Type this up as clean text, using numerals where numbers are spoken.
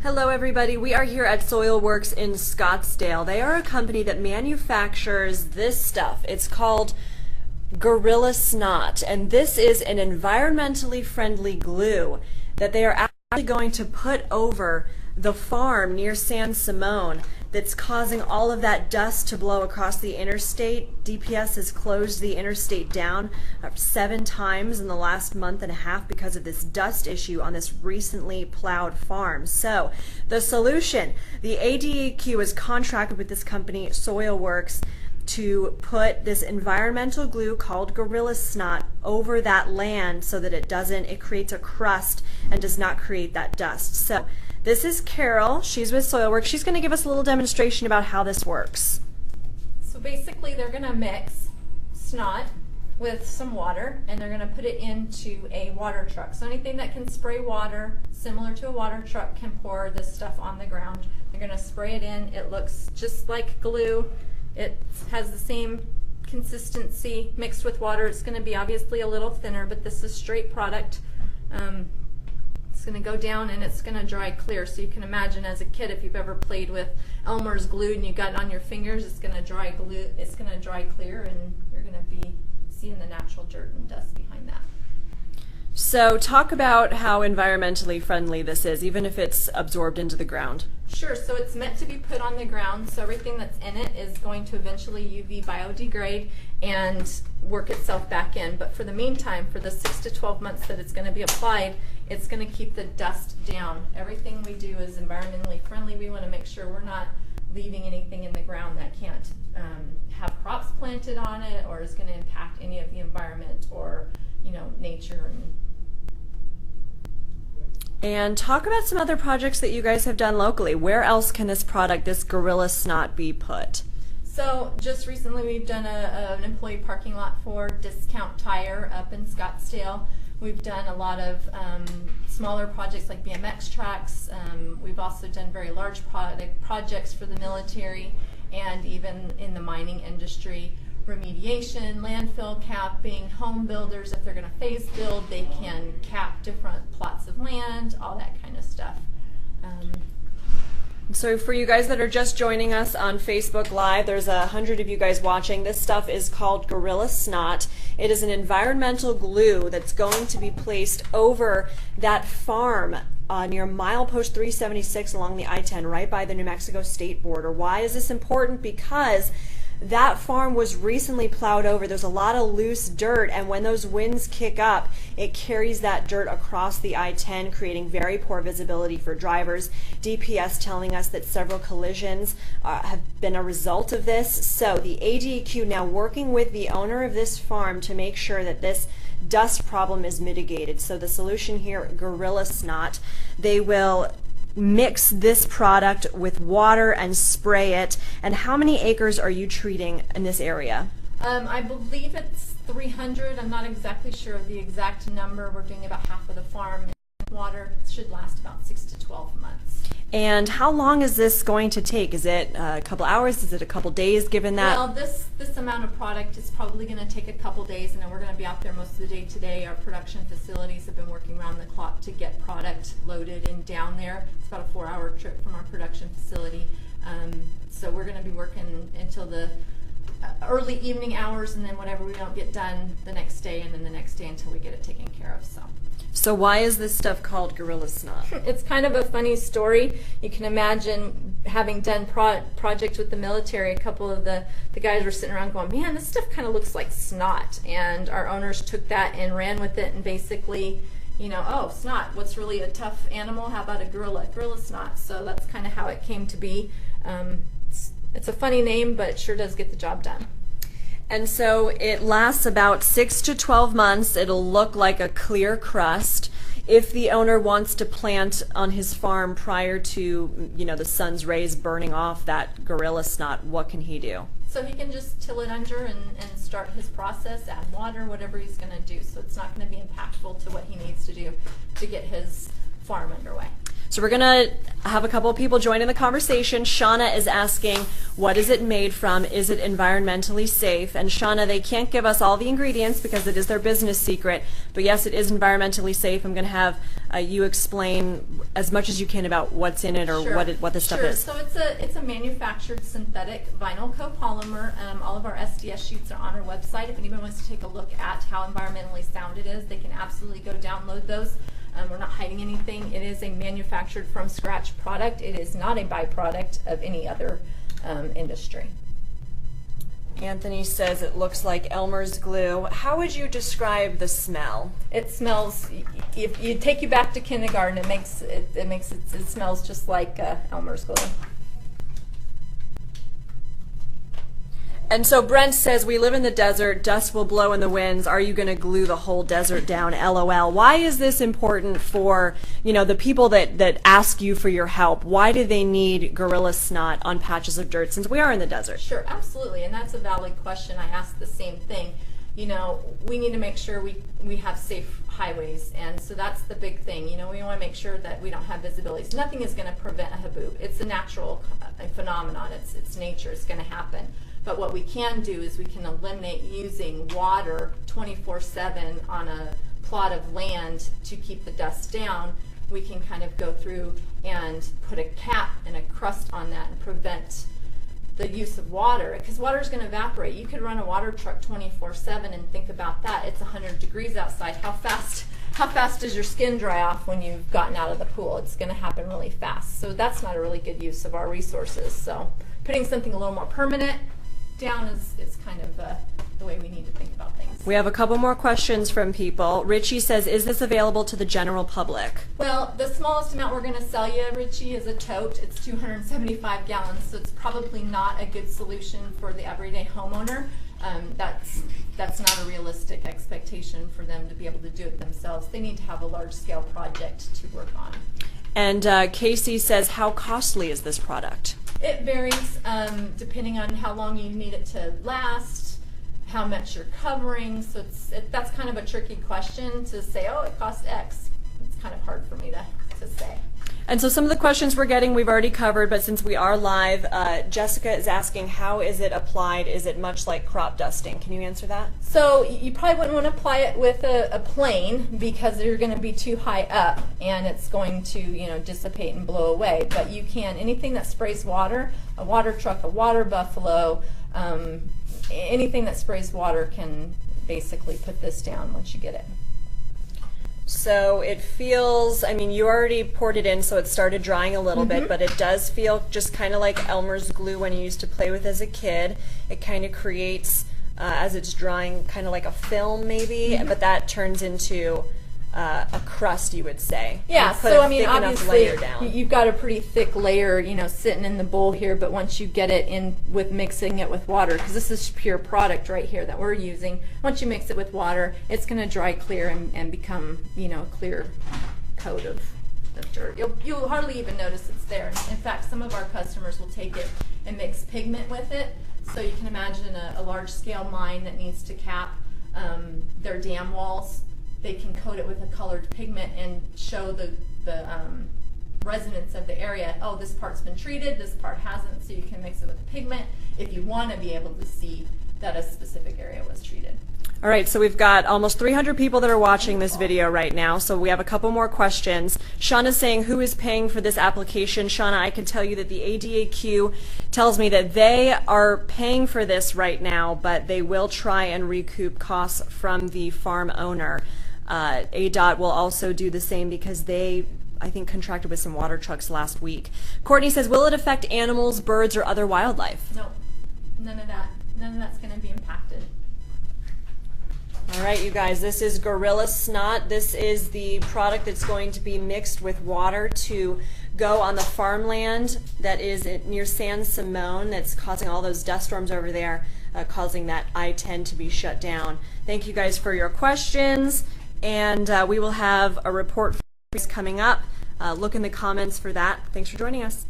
Hello everybody, we are here at Soilworks in Scottsdale. They are a company that manufactures this stuff. It's called Gorilla-Snot, and this is an environmentally friendly glue that they are actually going to put over the farm near San Simone that's causing all of that dust to blow across the interstate. DPS has closed the interstate down 7 times in the last month and a half because of this dust issue on this recently plowed farm. So the solution, the ADEQ is contracted with this company, Soilworks, to put this environmental glue called Gorilla-Snot over that land so that it creates a crust and does not create that dust. So this is Carol. She's with Soilworks. She's going to give us a little demonstration about how this works. So basically they're going to mix snot with some water and they're going to put it into a water truck. So anything that can spray water, similar to a water truck, can pour this stuff on the ground. They're going to spray it in. It looks just like glue. It has the same consistency mixed with water. It's going to be obviously a little thinner, but this is straight product. It's going to go down and it's going to dry clear. So you can imagine as a kid, if you've ever played with Elmer's glue and you got it on your fingers, it's going to dry glue. It's going to dry clear, and you're going to be seeing the natural dirt and dust behind that. So talk about how environmentally friendly this is, even if it's absorbed into the ground. Sure. So it's meant to be put on the ground, so everything that's in it is going to eventually UV biodegrade and work itself back in. But for the meantime, for the 6 to 12 months that it's going to be applied, it's going to keep the dust down. Everything we do is environmentally friendly. We want to make sure we're not leaving anything in the ground that can't have crops planted on it, or is going to impact any of the environment or, nature. And talk about some other projects that you guys have done locally. Where else can this product, this Gorilla-Snot, be put? So just recently we've done an employee parking lot for Discount Tire up in Scottsdale. We've done a lot of smaller projects like BMX tracks. We've also done very large projects for the military and even in the mining industry. Remediation, landfill capping, home builders, if they're going to phase build, they can cap different plots of land, all that kind of stuff. So for you guys that are just joining us on Facebook Live, there's 100 of you guys watching. This stuff is called Gorilla-Snot. It is an environmental glue that's going to be placed over that farm near milepost 376 along the I-10, right by the New Mexico state border. Why is this important? Because that farm was recently plowed over. There's a lot of loose dirt, and when those winds kick up, it carries that dirt across the I-10, creating very poor visibility for drivers. DPS telling us that several collisions have been a result of this. So the ADEQ now working with the owner of this farm to make sure that this dust problem is mitigated. So the solution here, Gorilla-Snot, they will mix this product with water and spray it. And how many acres are you treating in this area? I believe it's 300. I'm not exactly sure of the exact number. We're doing about half of the farm. Water should last about 6 to 12 months. And how long is this going to take? Is it a couple hours? Is it a couple days, given that? Well, this amount of product is probably going to take a couple days, and then we're going to be out there most of the day today. Our production facilities have been working around the clock to get product loaded and down there. It's about a 4-hour trip from our production facility. So we're going to be working until the early evening hours, and then whatever we don't get done the next day, and then the next day until we get it taken care of. So why is this stuff called Gorilla-Snot? It's kind of a funny story. You can imagine having done projects with the military, a couple of the guys were sitting around going, man, this stuff kind of looks like snot. And our owners took that and ran with it and basically, oh, snot, what's really a tough animal? How about a gorilla? Gorilla-Snot. So that's kind of how it came to be. It's a funny name, but it sure does get the job done. And so it lasts about 6 to 12 months. It'll look like a clear crust. If the owner wants to plant on his farm prior to, the sun's rays burning off that Gorilla-Snot, what can he do? So he can just till it under and start his process, add water, whatever he's going to do. So it's not going to be impactful to what he needs to do to get his farm underway. So we're going to have a couple of people join in the conversation. Shauna is asking, what is it made from? Is it environmentally safe? And Shauna, they can't give us all the ingredients because it is their business secret. But yes, it is environmentally safe. I'm going to have you explain as much as you can about what's in it or Sure. what this stuff is. So it's a manufactured synthetic vinyl copolymer. All of our SDS sheets are on our website. If anyone wants to take a look at how environmentally sound it is, they can absolutely go download those. We're not hiding anything. It is a manufactured from scratch product. It is not a byproduct of any other industry. Anthony says it looks like Elmer's glue. How would you describe the smell? It smells. If you take you back to kindergarten, it smells just like Elmer's glue. And so Brent says, we live in the desert, dust will blow in the winds. Are you going to glue the whole desert down? LOL. Why is this important for, the people that ask you for your help? Why do they need Gorilla-Snot on patches of dirt since we are in the desert? Sure, absolutely. And that's a valid question. I asked the same thing. We need to make sure we have safe highways, and so that's the big thing. We want to make sure that we don't have visibility. So nothing is going to prevent a haboob. It's a natural phenomenon. It's nature. It's going to happen. But what we can do is we can eliminate using water 24/7 on a plot of land to keep the dust down. We can kind of go through and put a cap and a crust on that and prevent the use of water, because water is going to evaporate. You could run a water truck 24/7 and think about that. It's 100 degrees outside. How fast does your skin dry off when you've gotten out of the pool? It's going to happen really fast. So that's not a really good use of our resources. So putting something a little more permanent down is kind of the way we need to think about things. We have a couple more questions from people. Richie says, is this available to the general public? Well, the smallest amount we're going to sell you, Richie, is a tote. It's 275 gallons, so it's probably not a good solution for the everyday homeowner. That's not a realistic expectation for them to be able to do it themselves. They need to have a large-scale project to work on. And Casey says, how costly is this product? It varies depending on how long you need it to last, how much you're covering. So that's kind of a tricky question to say, oh, it costs X. It's kind of hard for me to say. And so some of the questions we're getting we've already covered, but since we are live, Jessica is asking, how is it applied? Is it much like crop dusting? Can you answer that? So you probably wouldn't want to apply it with a plane because you're going to be too high up and it's going to dissipate and blow away. But you can, anything that sprays water, a water truck, a water buffalo, anything that sprays water can basically put this down once you get it. So it feels, you already poured it in, so it started drying a little bit, but it does feel just kind of like Elmer's glue when you used to play with as a kid. It kind of creates, as it's drying, kind of like a film maybe, but that turns into a crust, you would say. Yeah, so obviously down. You've got a pretty thick layer, sitting in the bowl here, but once you get it in with mixing it with water, because this is pure product right here that we're using, once you mix it with water, it's going to dry clear and become, a clear coat of dirt. You'll hardly even notice it's there. In fact, some of our customers will take it and mix pigment with it. So you can imagine a large-scale mine that needs to cap their dam walls. They can coat it with a colored pigment and show the resonance of the area. Oh, this part's been treated, this part hasn't, so you can mix it with pigment if you want to be able to see that a specific area was treated. All right, so we've got almost 300 people that are watching this video right now, so we have a couple more questions. Shauna's saying, who is paying for this application? Shauna, I can tell you that the ADAQ tells me that they are paying for this right now, but they will try and recoup costs from the farm owner. ADOT will also do the same because they, I think, contracted with some water trucks last week. Courtney says, will it affect animals, birds, or other wildlife? No, none of that. None of that's going to be impacted. All right, you guys, this is Gorilla-Snot. This is the product that's going to be mixed with water to go on the farmland that is near San Simon that's causing all those dust storms over there, causing that I-10 to be shut down. Thank you guys for your questions, and we will have a report coming up. Look in the comments for that. Thanks for joining us.